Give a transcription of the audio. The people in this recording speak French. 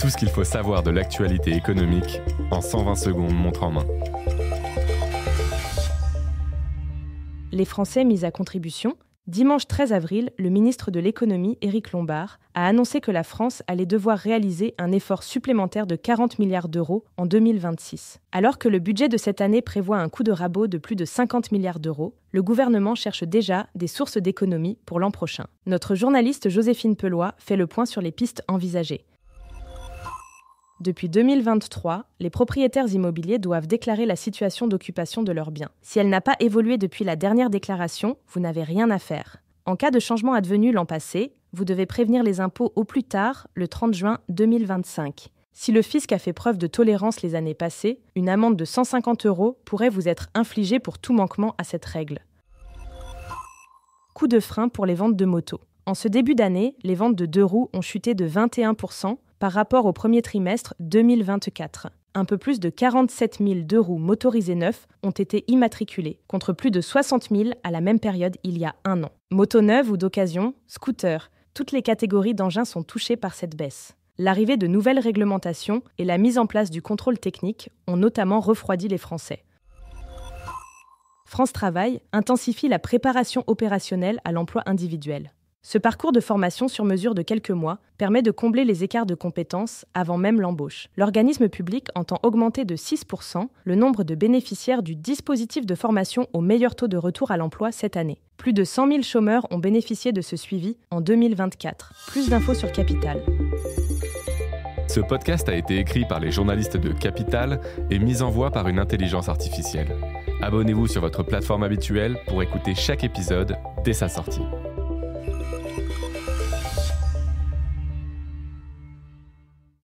Tout ce qu'il faut savoir de l'actualité économique en 120 secondes montre en main. Les Français mis à contribution. Dimanche 13 avril, le ministre de l'économie, Éric Lombard, a annoncé que la France allait devoir réaliser un effort supplémentaire de 40 milliards d'euros en 2026. Alors que le budget de cette année prévoit un coup de rabot de plus de 50 milliards d'euros, le gouvernement cherche déjà des sources d'économie pour l'an prochain. Notre journaliste Joséphine Pelois fait le point sur les pistes envisagées. Depuis 2023, les propriétaires immobiliers doivent déclarer la situation d'occupation de leurs biens. Si elle n'a pas évolué depuis la dernière déclaration, vous n'avez rien à faire. En cas de changement advenu l'an passé, vous devez prévenir les impôts au plus tard, le 30 juin 2025. Si le fisc a fait preuve de tolérance les années passées, une amende de 150 € pourrait vous être infligée pour tout manquement à cette règle. Coup de frein pour les ventes de motos. En ce début d'année, les ventes de 2 roues ont chuté de 21% par rapport au premier trimestre 2024. Un peu plus de 47 000 2 roues motorisées neufs ont été immatriculées, contre plus de 60 000 à la même période il y a un an. Motos neuves ou d'occasion, scooters, toutes les catégories d'engins sont touchées par cette baisse. L'arrivée de nouvelles réglementations et la mise en place du contrôle technique ont notamment refroidi les Français. France Travail intensifie la préparation opérationnelle à l'emploi individuel. Ce parcours de formation sur mesure de quelques mois permet de combler les écarts de compétences avant même l'embauche. L'organisme public entend augmenter de 6% le nombre de bénéficiaires du dispositif de formation au meilleur taux de retour à l'emploi cette année. Plus de 100 000 chômeurs ont bénéficié de ce suivi en 2024. Plus d'infos sur Capital. Ce podcast a été écrit par les journalistes de Capital et mis en voix par une intelligence artificielle. Abonnez-vous sur votre plateforme habituelle pour écouter chaque épisode dès sa sortie.